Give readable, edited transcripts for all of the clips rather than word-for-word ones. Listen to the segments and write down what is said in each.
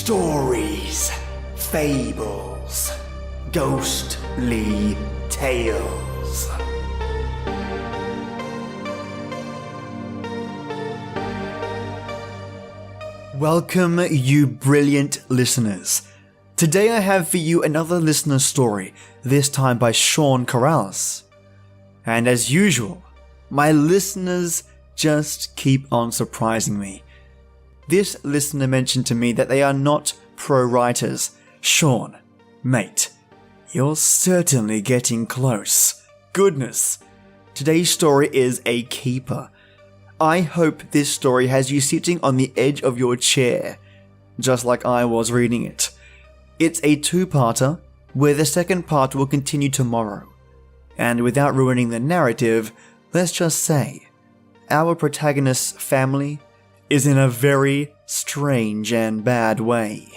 Stories, Fables, Ghostly Tales. Welcome, you brilliant listeners. Today I have for you another listener story, this time by Chawn Morales. And as usual, my listeners just keep on surprising me. This listener mentioned to me that they are not pro writers. Chawn, mate, you're certainly getting close. Goodness. Today's story is a keeper. I hope this story has you sitting on the edge of your chair, just like I was reading it. It's a two-parter, where the second part will continue tomorrow. And without ruining the narrative, let's just say, our protagonist's family is in a very strange and bad way.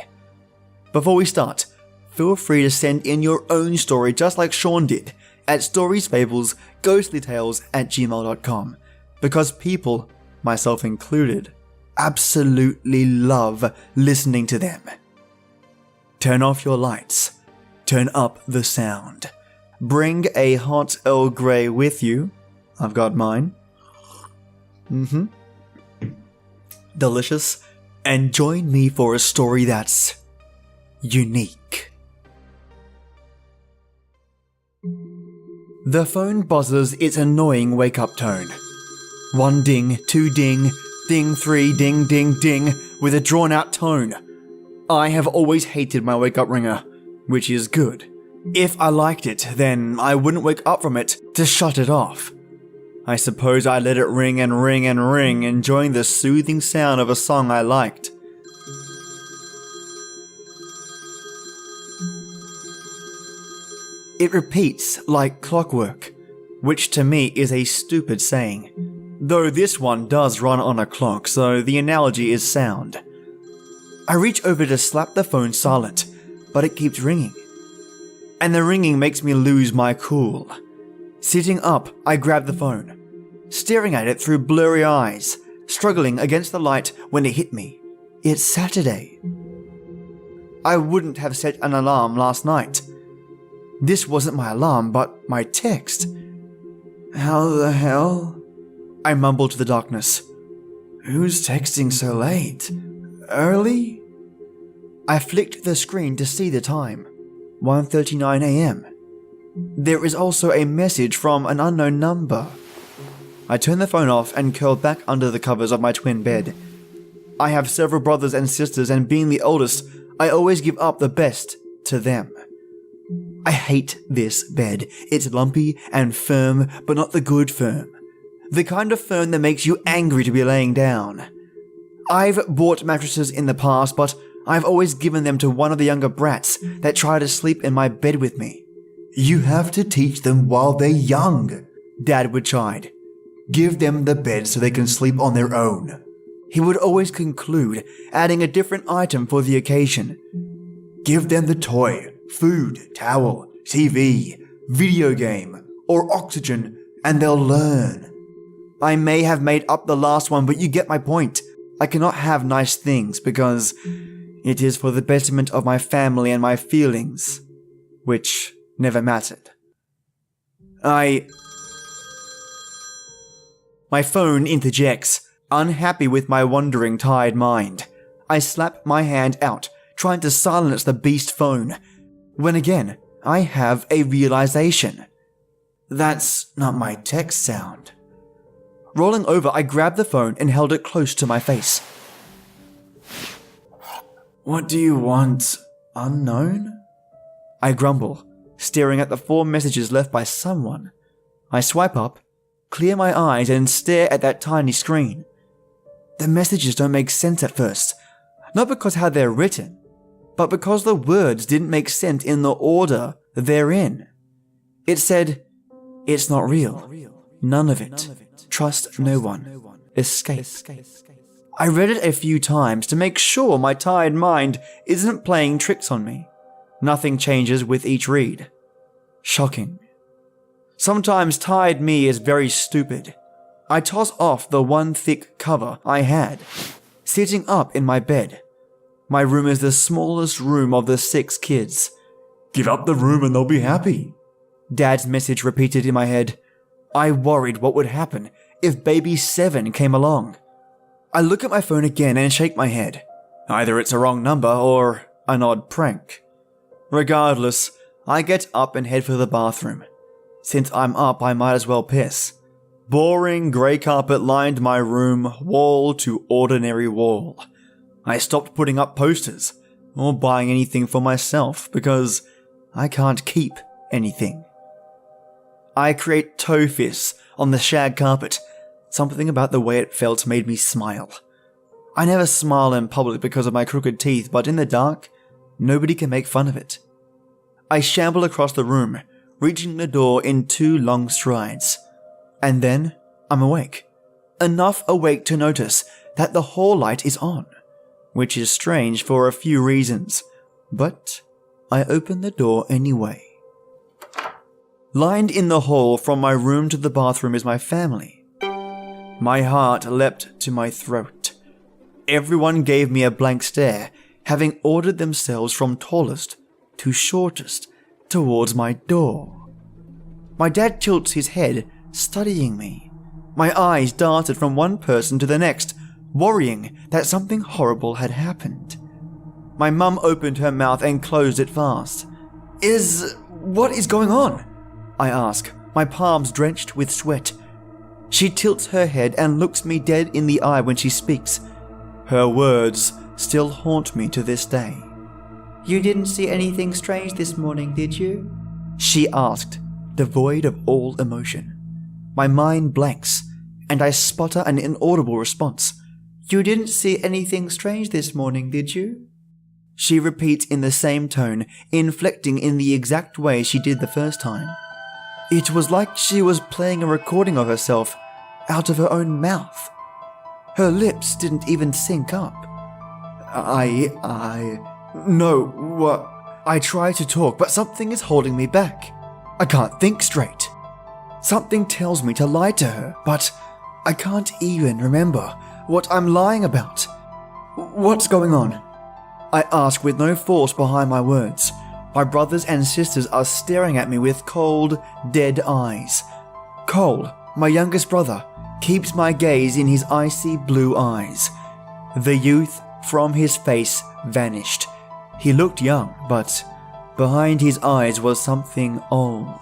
Before we start, feel free to send in your own story just like Chawn did at StoriesFablesGhostlyTales@gmail.com, because people, myself included, absolutely love listening to them. Turn off your lights, turn up the sound, bring a hot Earl Grey with you. I've got mine. Delicious. And join me for a story that's unique. The phone buzzes its annoying wake-up tone. 1 ding, 2 ding, ding 3, ding ding ding, with a drawn-out tone. I have always hated my wake-up ringer, which is good. If I liked it, then I wouldn't wake up from it to shut it off. I suppose I let it ring and ring and ring, enjoying the soothing sound of a song I liked. It repeats like clockwork, which to me is a stupid saying, though this one does run on a clock, so the analogy is sound. I reach over to slap the phone silent, but it keeps ringing. And the ringing makes me lose my cool. Sitting up, I grab the phone, staring at it through blurry eyes, struggling against the light when it hit me. It's Saturday. I wouldn't have set an alarm last night. This wasn't my alarm, but my text. How the hell? I mumbled to the darkness. Who's texting so late? Early? I flicked the screen to see the time. 1:39 a.m. There is also a message from an unknown number. I turned the phone off and curled back under the covers of my twin bed. I have several brothers and sisters, and being the oldest, I always give up the best to them. I hate this bed. It's lumpy and firm, but not the good firm. The kind of firm that makes you angry to be laying down. I've bought mattresses in the past, but I've always given them to one of the younger brats that try to sleep in my bed with me. You have to teach them while they're young, Dad would chide. Give them the bed so they can sleep on their own. He would always conclude, adding a different item for the occasion. Give them the toy, food, towel, TV, video game, or oxygen, and they'll learn. I may have made up the last one, but you get my point. I cannot have nice things because it is for the betterment of my family and my feelings, which never mattered. My phone interjects, unhappy with my wandering, tired mind. I slap my hand out, trying to silence the beast phone, when again, I have a realization. That's not my text sound. Rolling over, I grabbed the phone and held it close to my face. What do you want, unknown? I grumble, staring at the 4 messages left by someone. I swipe up, clear my eyes, and stare at that tiny screen. The messages don't make sense at first, not because how they're written, but because the words didn't make sense in the order they're in. It said, "It's not real. None of it. Trust no one. Escape." I read it a few times to make sure my tired mind isn't playing tricks on me. Nothing changes with each read. Shocking. Sometimes tired me is very stupid. I toss off the one thick cover I had, sitting up in my bed. My room is the smallest room of the 6 kids. Give up the room and they'll be happy. Dad's message repeated in my head. I worried what would happen if baby 7 came along. I look at my phone again and shake my head. Either it's a wrong number or an odd prank. Regardless, I get up and head for the bathroom. Since I'm up, I might as well piss. Boring grey carpet lined my room, wall to ordinary wall. I stopped putting up posters or buying anything for myself because I can't keep anything. I create toe fists on the shag carpet. Something about the way it felt made me smile. I never smile in public because of my crooked teeth, but in the dark, nobody can make fun of it. I shamble across the room, reaching the door in 2 long strides. And then I'm awake. Enough awake to notice that the hall light is on, which is strange for a few reasons, but I open the door anyway. Lined in the hall from my room to the bathroom is my family. My heart leapt to my throat. Everyone gave me a blank stare, having ordered themselves from tallest to shortest towards my door. My dad tilts his head, studying me. My eyes darted from one person to the next, worrying that something horrible had happened. My mum opened her mouth and closed it fast. What is going on? I ask, my palms drenched with sweat. She tilts her head and looks me dead in the eye when she speaks. Her words still haunt me to this day. You didn't see anything strange this morning, did you? She asked, devoid of all emotion. My mind blanks, and I sputter an inaudible response. You didn't see anything strange this morning, did you? She repeats in the same tone, inflecting in the exact way she did the first time. It was like she was playing a recording of herself out of her own mouth. Her lips didn't even sync up. I try to talk, but something is holding me back. I can't think straight. Something tells me to lie to her, but I can't even remember what I'm lying about. What's going on? I ask with no force behind my words. My brothers and sisters are staring at me with cold, dead eyes. Cole, my youngest brother, keeps my gaze in his icy blue eyes. The youth from his face vanished. He looked young, but behind his eyes was something old.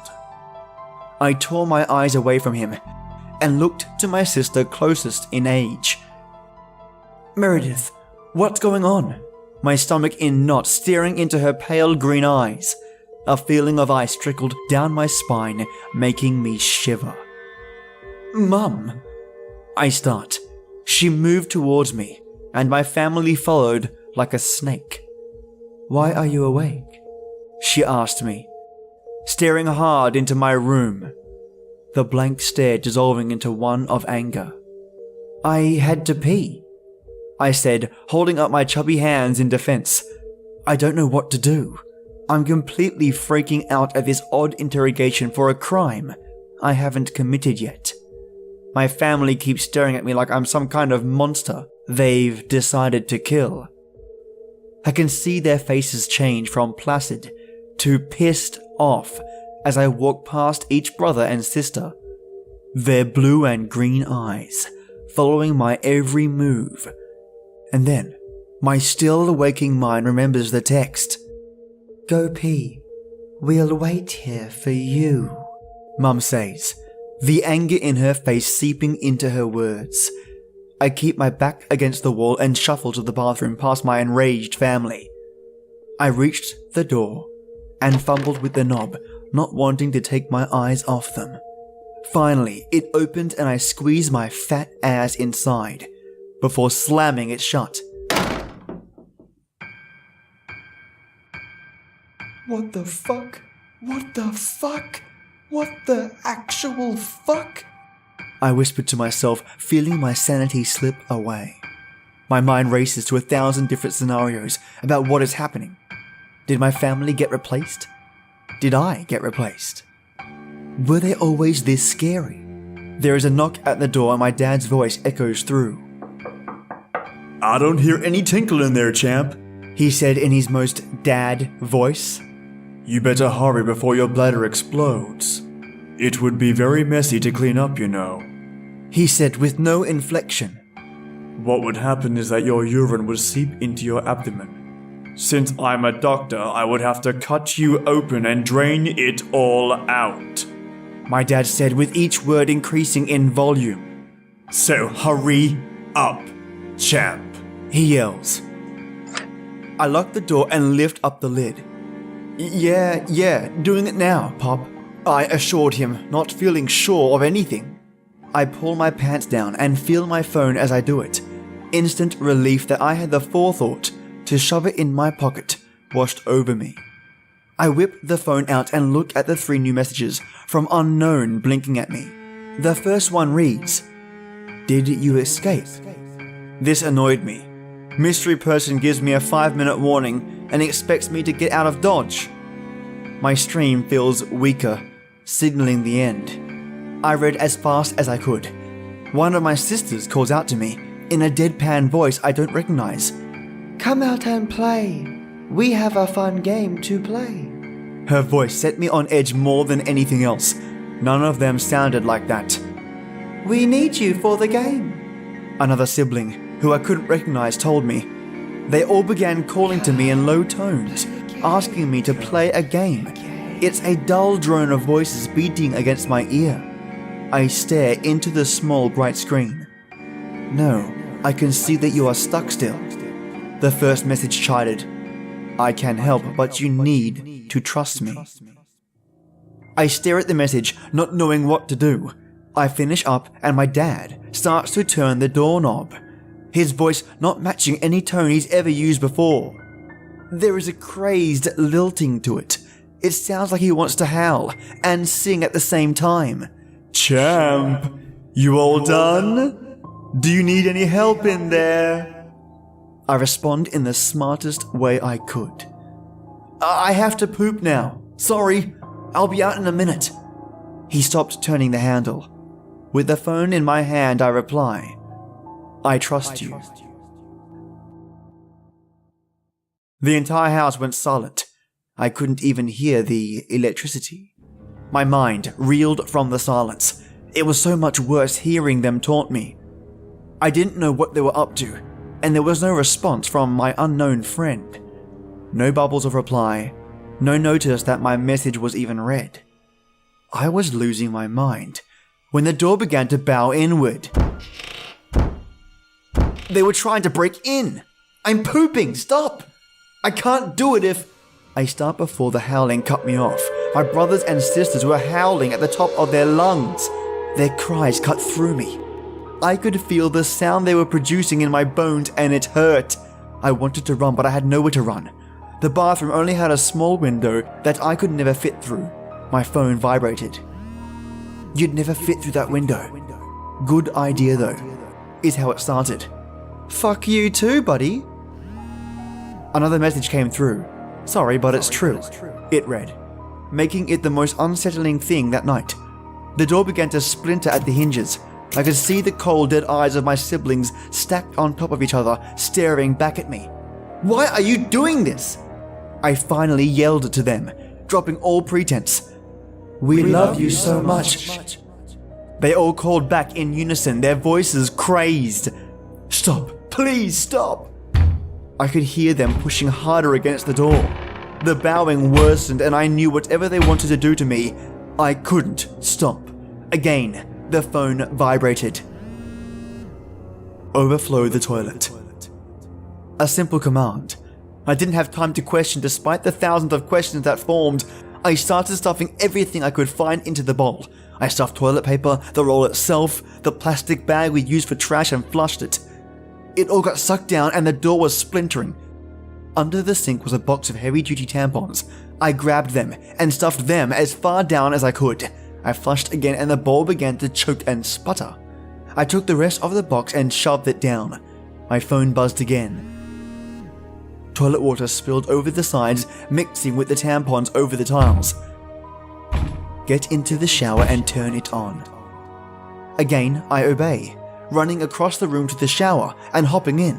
I tore my eyes away from him and looked to my sister closest in age. Meredith, what's going on? My stomach in knots, staring into her pale green eyes. A feeling of ice trickled down my spine, making me shiver. Mum! I start. She moved towards me, and my family followed like a snake. Why are you awake? She asked me, staring hard into my room, the blank stare dissolving into one of anger. I had to pee, I said, holding up my chubby hands in defense. I don't know what to do. I'm completely freaking out at this odd interrogation for a crime I haven't committed yet. My family keeps staring at me like I'm some kind of monster they've decided to kill. I can see their faces change from placid to pissed off as I walk past each brother and sister, their blue and green eyes following my every move. And then, my still waking mind remembers the text. Go pee. We'll wait here for you, Mum says, the anger in her face seeping into her words. I keep my back against the wall and shuffle to the bathroom past my enraged family. I reached the door and fumbled with the knob, not wanting to take my eyes off them. Finally, it opened and I squeezed my fat ass inside, before slamming it shut. What the fuck? What the fuck? What the actual fuck? I whispered to myself, feeling my sanity slip away. My mind races to 1,000 different scenarios about what is happening. Did my family get replaced? Did I get replaced? Were they always this scary? There is a knock at the door and my dad's voice echoes through. I don't hear any tinkle in there, champ. He said in his most dad voice. "You better hurry before your bladder explodes. It would be very messy to clean up, you know," he said with no inflection. "What would happen is that your urine would seep into your abdomen. Since I'm a doctor, I would have to cut you open and drain it all out," my dad said with each word increasing in volume. "So hurry up, champ," he yells. I lock the door and lift up the lid. Yeah, doing it now, Pop," I assured him, not feeling sure of anything. I pull my pants down and feel my phone as I do it. Instant relief that I had the forethought to shove it in my pocket washed over me. I whip the phone out and look at the 3 new messages from unknown blinking at me. The first one reads, "Did you escape?" This annoyed me. Mystery person gives me a 5-minute warning and expects me to get out of Dodge. My stream feels weaker, signaling the end. I read as fast as I could. One of my sisters calls out to me in a deadpan voice I don't recognize. "Come out and play. We have a fun game to play." Her voice set me on edge more than anything else. None of them sounded like that. "We need you for the game," another sibling, who I couldn't recognize, told me. They all began calling to me in low tones, asking me to play a game. It's a dull drone of voices beating against my ear. I stare into the small bright screen. "No, I can see that you are stuck still." The first message chided. "I can help, but you need to trust me." I stare at the message, not knowing what to do. I finish up and my dad starts to turn the doorknob, his voice not matching any tone he's ever used before. There is a crazed lilting to it. It sounds like he wants to howl and sing at the same time. "Champ, you all done? Do you need any help in there?" I respond in the smartest way I could. "I have to poop now. Sorry, I'll be out in a minute." He stopped turning the handle. With the phone in my hand, I reply, "I trust you." The entire house went silent. I couldn't even hear the electricity. My mind reeled from the silence. It was so much worse hearing them taunt me. I didn't know what they were up to, and there was no response from my unknown friend. No bubbles of reply, no notice that my message was even read. I was losing my mind when the door began to bow inward. They were trying to break in. "I'm pooping, stop! I can't do it if..." I start before the howling cut me off. My brothers and sisters were howling at the top of their lungs. Their cries cut through me. I could feel the sound they were producing in my bones and it hurt. I wanted to run, but I had nowhere to run. The bathroom only had a small window that I could never fit through. My phone vibrated. "You'd never fit through that window. Good idea though," is how it started. "Fuck you too, buddy." Another message came through. "Sorry, but it's true," it read, making it the most unsettling thing that night. The door began to splinter at the hinges. I could see the cold, dead eyes of my siblings stacked on top of each other, staring back at me. "Why are you doing this?" I finally yelled to them, dropping all pretense. We love you so much." They all called back in unison, their voices crazed. "Stop, please stop." I could hear them pushing harder against the door. The bowing worsened and I knew whatever they wanted to do to me, I couldn't stop. Again, the phone vibrated. "Overflow the toilet." A simple command. I didn't have time to question despite the thousands of questions that formed. I started stuffing everything I could find into the bowl. I stuffed toilet paper, the roll itself, the plastic bag we used for trash and flushed it. It all got sucked down and the door was splintering. Under the sink was a box of heavy-duty tampons. I grabbed them and stuffed them as far down as I could. I flushed again and the bowl began to choke and sputter. I took the rest of the box and shoved it down. My phone buzzed again. Toilet water spilled over the sides, mixing with the tampons over the tiles. "Get into the shower and turn it on." Again, I obey, running across the room to the shower and hopping in.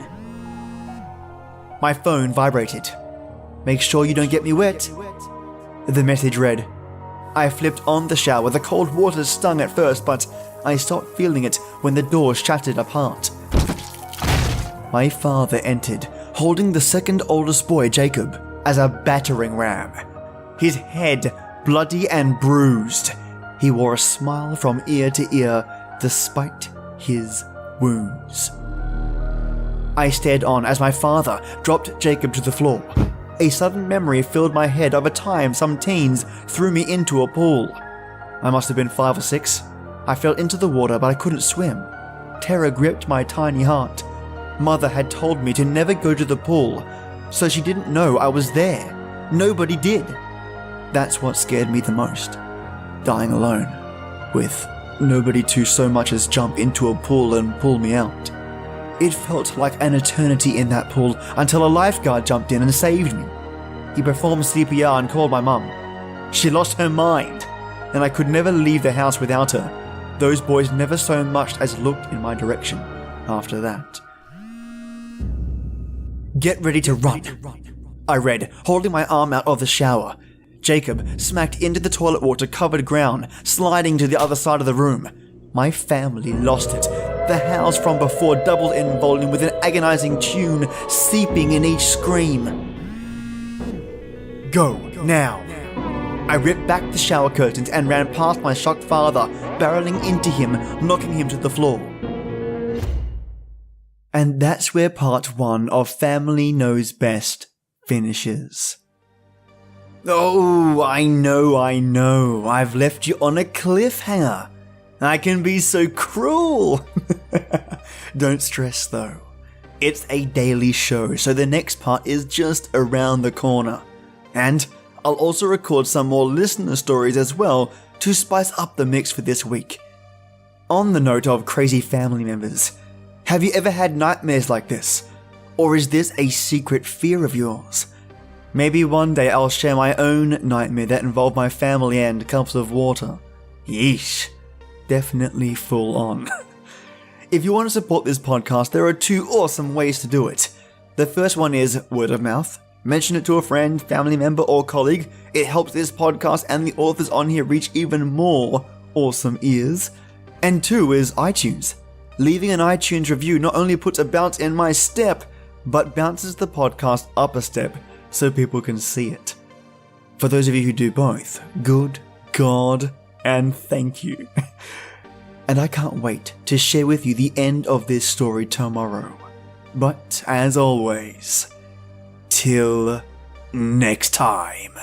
My phone vibrated. "Make sure you don't get me wet." The message read. I flipped on the shower. The cold water stung at first, but I stopped feeling it when the door shattered apart. My father entered, holding the second oldest boy, Jacob, as a battering ram. His head bloody and bruised. He wore a smile from ear to ear despite his wounds. I stared on as my father dropped Jacob to the floor. A sudden memory filled my head of a time some teens threw me into a pool. I must have been 5 or 6. I fell into the water, but I couldn't swim. Terror gripped my tiny heart. Mother had told me to never go to the pool, so she didn't know I was there. Nobody did. That's what scared me the most. Dying alone, with nobody to so much as jump into a pool and pull me out. It felt like an eternity in that pool until a lifeguard jumped in and saved me. He performed CPR and called my mum. She lost her mind, and I could never leave the house without her. Those boys never so much as looked in my direction after that. "Get ready to run," I read, holding my arm out of the shower. Jacob smacked into the toilet water-covered ground, sliding to the other side of the room. My family lost it. The howls from before doubled in volume with an agonizing tune seeping in each scream. "Go, now." I ripped back the shower curtains and ran past my shocked father, barreling into him, knocking him to the floor. And that's where part 1 of Family Knows Best finishes. Oh, I know, I've left you on a cliffhanger. I can be so cruel. Don't stress though. It's a daily show, so the next part is just around the corner. And I'll also record some more listener stories as well to spice up the mix for this week. On the note of crazy family members, have you ever had nightmares like this? Or is this a secret fear of yours? Maybe one day I'll share my own nightmare that involved my family and cups of water. Yeesh. Definitely full on. If you want to support this podcast, there are 2 awesome ways to do it. The first one is word of mouth. Mention it to a friend, family member, or colleague. It helps this podcast and the authors on here reach even more awesome ears. And 2 is iTunes. Leaving an iTunes review not only puts a bounce in my step, but bounces the podcast up a step so people can see it. For those of you who do both, good God and thank you. And I can't wait to share with you the end of this story tomorrow. But as always, till next time.